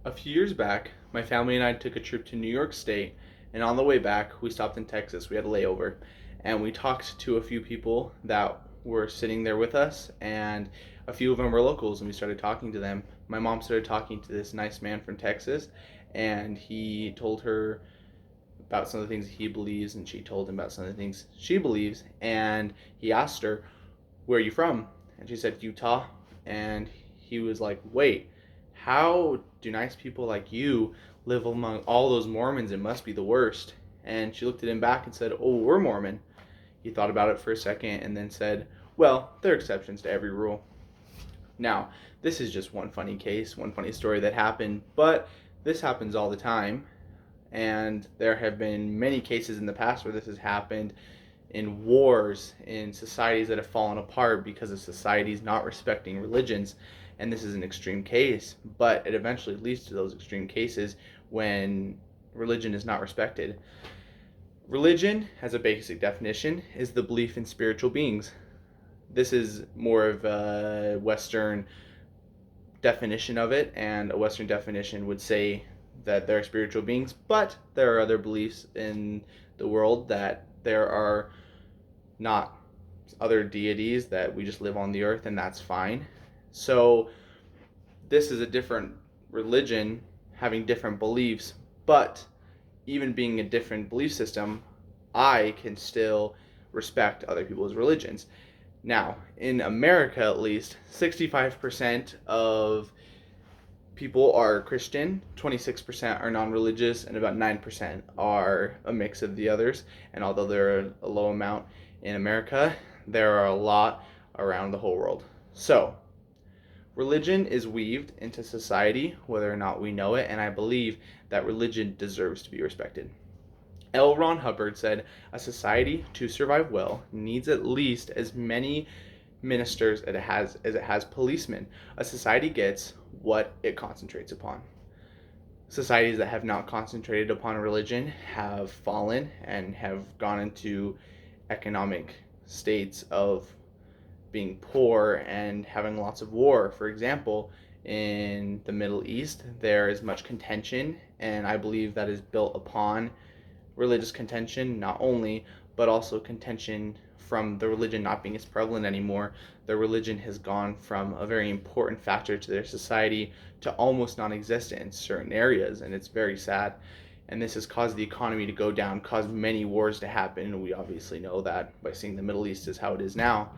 A few years back, my family and I took a trip to New York State, and on the way back, we stopped in Texas. We had a layover, and we talked to a few people that were sitting there with us, and a few of them were locals, and we started talking to them. My mom started talking to this nice man from Texas, and he told her about some of the things he believes, and she told him about some of the things she believes, and he asked her, "Where are you from?" And she said, "Utah." And he was like, "Wait, how do nice people like you live among all those Mormons? It must be the worst." And she looked at him back and said, "Oh, we're Mormon." He thought about it for a second and then said, "Well, there are exceptions to every rule." Now, this is just one funny case, one funny story that happened, but this happens all the time. And there have been many cases in the past where this has happened in wars, in societies that have fallen apart because of societies not respecting religions. And this is an extreme case, but it eventually leads to those extreme cases when religion is not respected. Religion, as a basic definition, is the belief in spiritual beings. This is more of a Western definition of it, and a Western definition would say that there are spiritual beings, but there are other beliefs in the world that there are not other deities, that we just live on the earth and that's fine. So this is a different religion having different beliefs, but even being a different belief system, I can still respect other people's religions. Now, in America at least, 65% of people are Christian, 26% are non-religious, and about 9% are a mix of the others. And although they're a low amount in America, there are a lot around the whole world. So, religion is weaved into society, whether or not we know it, and I believe that religion deserves to be respected. L. Ron Hubbard said, "A society, to survive well, needs at least as many ministers as it has policemen. A society gets what it concentrates upon." Societies that have not concentrated upon religion have fallen and have gone into economic states of being poor and having lots of war. For example, in the Middle East, there is much contention, and I believe that is built upon religious contention, not only, but also contention from the religion not being as prevalent anymore. The religion has gone from a very important factor to their society to almost non-existent in certain areas, and it's very sad. And this has caused the economy to go down, caused many wars to happen, and we obviously know that by seeing the Middle East is how it is now.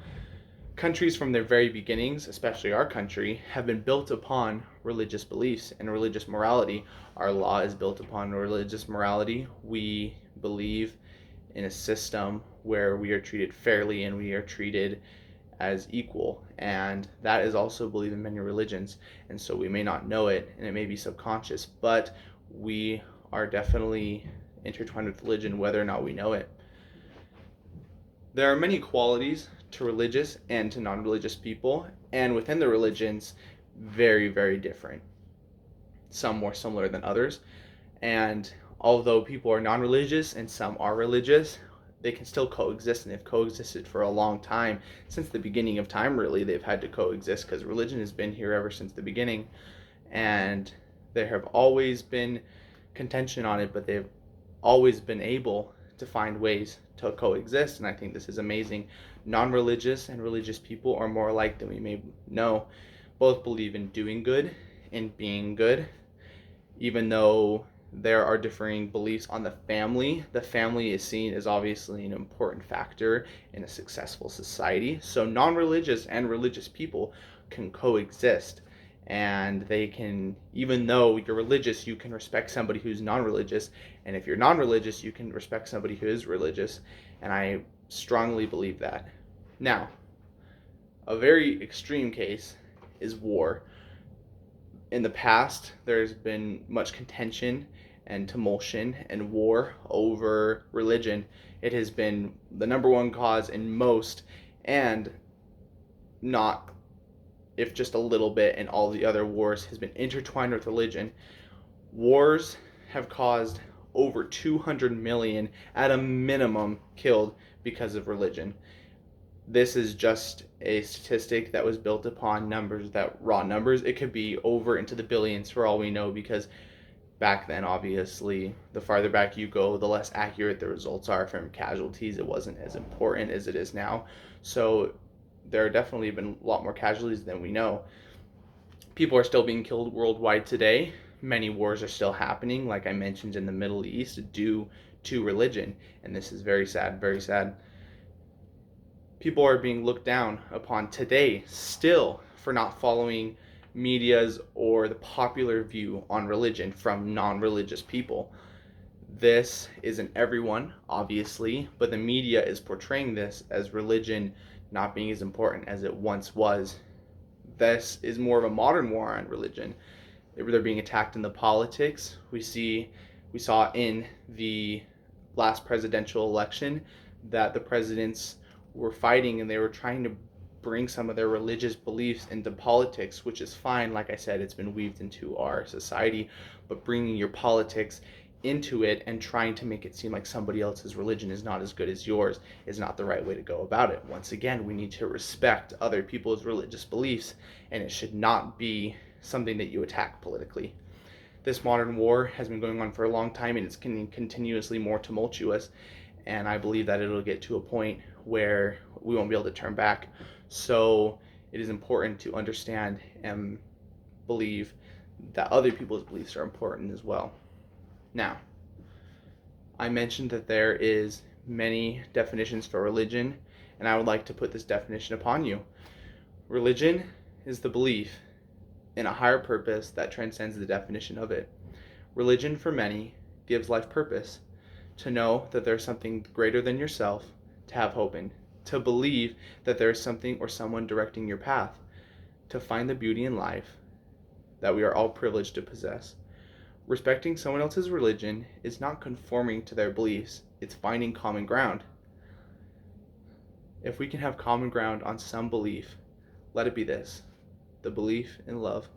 Countries from their very beginnings, especially our country, have been built upon religious beliefs and religious morality. Our law is built upon religious morality. We believe in a system where we are treated fairly and we are treated as equal, and that is also believed in many religions. And so we may not know it, and it may be subconscious, but we are definitely intertwined with religion whether or not we know it. There are many qualities to religious and to non-religious people, and within the religions, very, very different. Some more similar than others. And although people are non-religious and some are religious, they can still coexist, and they've coexisted for a long time. Since the beginning of time, really, they've had to coexist because religion has been here ever since the beginning. And there have always been contention on it, but they've always been able to find ways to coexist, and I think this is amazing. Non-religious and religious people are more alike than we may know. Both believe in doing good and being good, even though there are differing beliefs on the family. The family is seen as obviously an important factor in a successful society. So non-religious and religious people can coexist, and they can, even though you're religious, you can respect somebody who's non-religious, and if you're non-religious, you can respect somebody who is religious, and I strongly believe that. Now, a very extreme case is war. In the past, there's been much contention and tumultuation and war over religion. It has been the number one cause in most, and not if just a little bit, and all the other wars has been intertwined with religion. Wars have caused over 200 million at a minimum killed because of religion. This is just a statistic that was built upon numbers, that raw numbers. It could be over into the billions for all we know, because back then, obviously, the farther back you go, the less accurate the results are from casualties. It wasn't as important as it is now. So there are definitely been a lot more casualties than we know. People are still being killed worldwide today. Many wars are still happening, like I mentioned, in the Middle East due to religion. And this is very sad, very sad. People are being looked down upon today still for not following media's or the popular view on religion from non-religious people. This isn't everyone, obviously, but the media is portraying this as religion not being as important as it once was. This is more of a modern war on religion. They're being attacked in the politics. We saw in the last presidential election that the presidents were fighting, and they were trying to bring some of their religious beliefs into politics, which is fine. Like I said, it's been weaved into our society, but bringing your politics into it and trying to make it seem like somebody else's religion is not as good as yours is not the right way to go about it. Once again, we need to respect other people's religious beliefs, and it should not be something that you attack politically. This modern war has been going on for a long time, and it's getting continuously more tumultuous, and I believe that it'll get to a point where we won't be able to turn back. So it is important to understand and believe that other people's beliefs are important as well. Now, I mentioned that there is many definitions for religion, and I would like to put this definition upon you. Religion is the belief in a higher purpose that transcends the definition of it. Religion, for many, gives life purpose. To know that there's something greater than yourself to have hope in. To believe that there is something or someone directing your path. To find the beauty in life that we are all privileged to possess. Respecting someone else's religion is not conforming to their beliefs, it's finding common ground. If we can have common ground on some belief, let it be this: the belief in love.